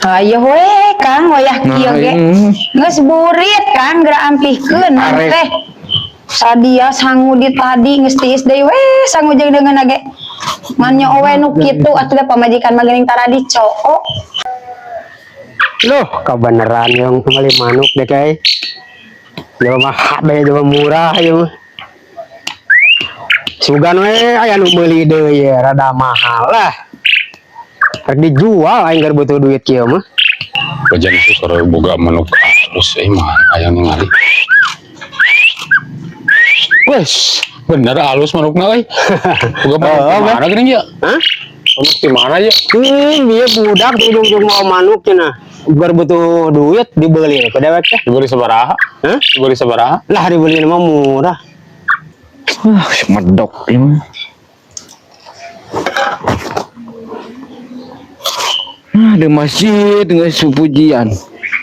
Ayo we Kang wayah kieu ge. Geus burit Kang geura ampihkeun teh. Sadia sangu di tadi geus tiis deui we sangu jeung deungeunna ge. Man nyo we nu kitu atuh da pamajikan mah geuning taradi coo. Loh, kebeneran yang kembali manuk deh kay. Jawa mah be jawa murah ya mah. Sugan we aya nu meuli deui rada mahal lah. Rek dijual aing keur butuh duit kieu mah. Bajan itu kalau boga manuk halus mah aya ningali. Wes, bener halus manukna euy. Boga manuk mana geuning ya? Hah? Manuk di mana ya? Dia budak di ujung mau manuk cenah. Gur butuh duit dibeli ke dewek teh. Dibeli sabaraha? Hah? Dibeli sabaraha? Lah dibeli mah murah. Medok ini. Ada masjid dengan supujian.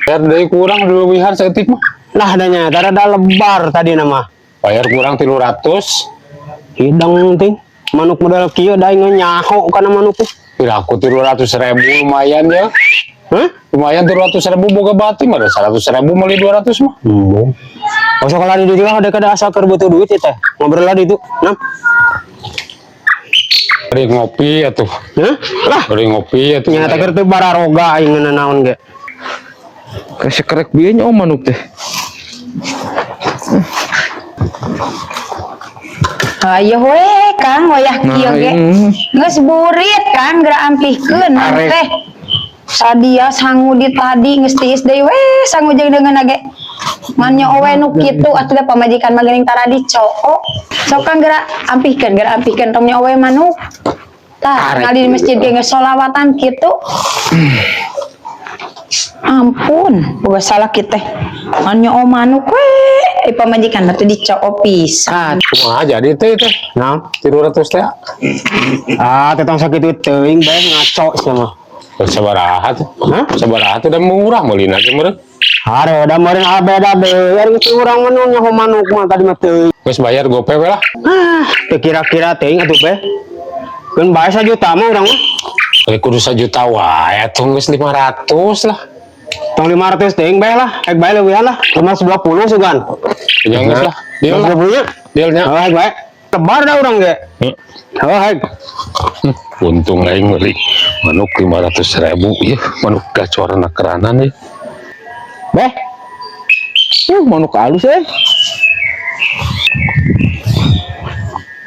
Bayar dari kurang dulu wihar seetik mah. Lah adanya ada lebar tadi nama. Bayar kurang 300. Hidang ting. Manuk modal kieu da aing nyaho kana manuk teh. Kira aku 300.000 lumayan ya. Hah? Lumayan 300.000 boga bati mah 100.000 meli 200 mah. Usah kalau di dieu ada kada asa keur butuh duit teh. Ngobrol lah di itu. Nam. Beri ngopi atuh. Hah? Lah, Beri ngopi atuh. nyata keur teu bararoga aing naon ge. Kasih kerek biayanya manuk teh. Ayo we Kang wayah kieu ge. Geus burit Kang geura ampihkeun teh. Sadia sangu di tadi geus tiis deui we sangu jeung deungeunna ge. Man nyo we nu kitu atuh da pamajikan mah geuning taradi coo. Sok Kang geura ampihkeun tong nyo we manuk. Tah ngali di masjid ge geus sholawatan kitu. Ampun, boga salah kita. Man nyo manuk we pamajikan mah teh dicoo pisan. Kumaha jadi teh teh. Nah, 300 teh. tetang sakitu teuing bae ngaco sama. Sabaraha teh? Hah? Sabaraha teh udah murah meulina teh meureun. Hare da meureun abeda beer geus urang mah nyaho manuk mah tadi mah teuing. Geus bayar gope we lah. Teu kira-kira teuing atuh be. Keun bae 1 juta mah urang mah. Kudu 1 juta wae atuh geus 500 lah. Tong 500 teuing bae lah. Ek bae leuwihan lah. Cuma 20 sugan. Jangan geus lah. Deal lah. 20 nya. Dealnya. Heuh bae. Tebar da urang ge. Heuh. Untung aing meuli manuk 500.000 ieu manuk gacorna keranan ieu. Beh. Manuk halus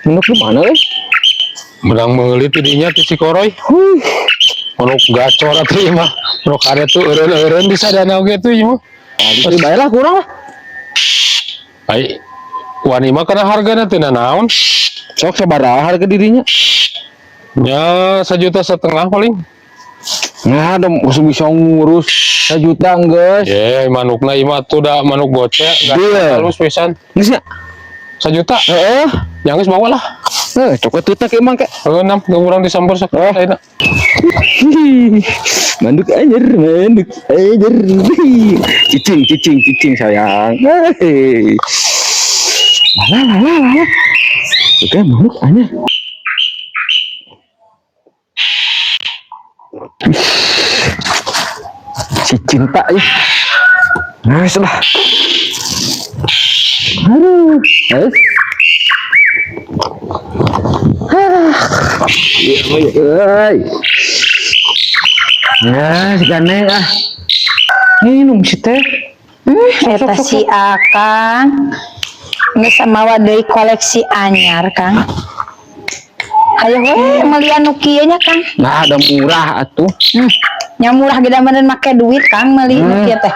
Manuk di mana Menang meuli ti dinya ti si Koroy. Manuk gacor atuh ieu mah. Manuk ada tuh eureun-eureun bisa dana oge tuh ieu mah. Beli bae lah kurang lah. Ai wani mah kana hargana teu naon. Sok sabaraha harga dirinya? Ya 1,5 juta paling. Nah, masih bisa ngurus 1 juta geus. Ye manukna ieu mah tuh da manuk bocah Iya. halus pisan. Geus ya? 1 juta. Heeh. Yang geus bawa lah. Coba tutak emang kek. 6 kurang disamper sak ayeuna. Manduk anjir. Cicing sayang. Hei. Lah. Oke, manduk anjir. Si cinta ya. Nah, sudah. Aduh. Ya, si Ganeng minum si teh. Eta si Akang geus samawa deui koleksi anyar Kang. Ayo we meuli anu kieu nya Kang. Nah, ada murah atuh. Nya murah ge da meureun make duit Kang meuli nu kieu teh.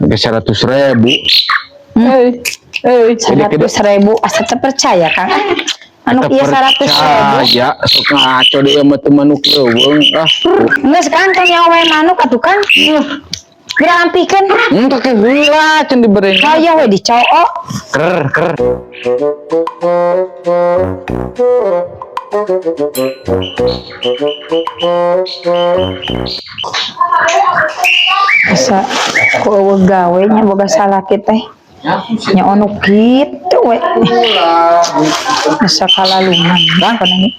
Ke 100.000. 100.000 asa teu percaya Kang. Anu kieu 100.000. Ya, sok ngaco deui mah teu manuk leuweung ah. Geus Kang tong nyawa we manuk atuh Kang. Geura ampikeun. Kake heula can dibere. Aya we dicoo. Ker. Asa ku eueuh gawe nya boga salah kita. nya ono gitu we asa kalalungan panang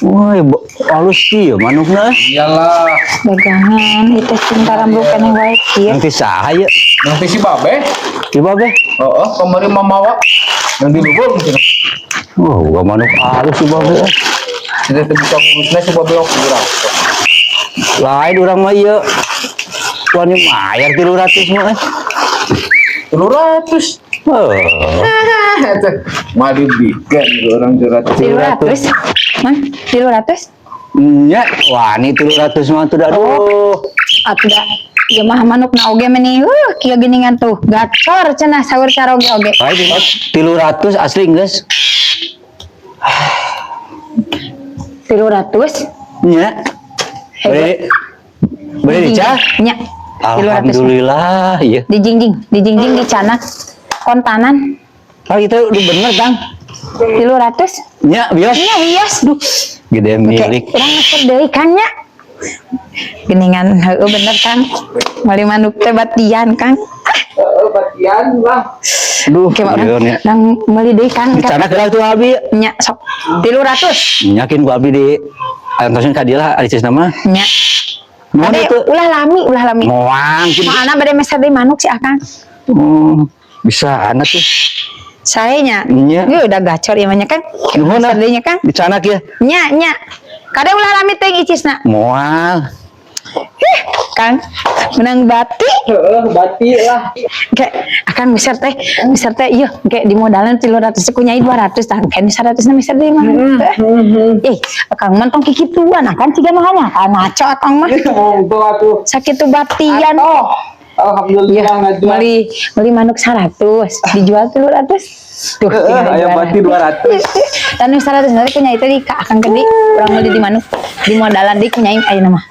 Woi, halus sih ya manukna. Iyalah. dagangan itu cinta rambut kene wae kieu Nanti saya. Nanti si Babe. Coba be. Oh, kemarin mamawa. Yang di lubung gitu. Oh, gua manuk halus sih babe. Kita bisa ngurusnya si Babe yang kurang. Lain orang mah ieu. Tuannya mayar 300 mah. 300. Oh. Mari bikin orang 300 300. man 300 Nya, wah ini 300 mah tuh aduh. atuda ya mah manuk na oge meni kieu geuningan tuh gacor cenah saur caroge oge Baik, 300 asli geus. 300 Nya. Boleh dicah? nya 300 Alhamdulillah, iya. dijingjing di canak kontanan Oh itu udah bener, Kang. 300 Nya, bios. nya wias duh Gede milik. urang ngeser deui kan nya geuningan heueuh bener Kang mali manuk teh batian Kang Batian bang. Duh, oke mah iya, urang nya. urang meuli deui Kang Dicana gelang tuh abi. nya sok 300 Yakin gua abi di antosin ka dia lah alicis nama. nya Nuhun ade itu. ulah lami Moang. mana bade meser deui manuk si Akang Bisa anak tuh. Saenya, Nya. gue udah gacor ya banyak kan? Nuhun ah. Serdenya kan? Dicanak ya. Nya. Kade ulah lami teh icisna. Moal. Kang, menang bati. Bati lah. Kayak akan miser teh iya kayak di modalan 300 ku nyai 200 tah kan 100 na miser deui mah. Akang mah tong kikituan akan ciga mah nya kan ngaco akang mah. Itu atuh. Sakitu batian. Alhamdulillah ngajual. Beli manuk 100, dijual 300. Tuh, Ayam bati 200. Dan 100 nanti punya itu di akan gede, orang beli di manuk di modalan di kunyain ayeuna mah.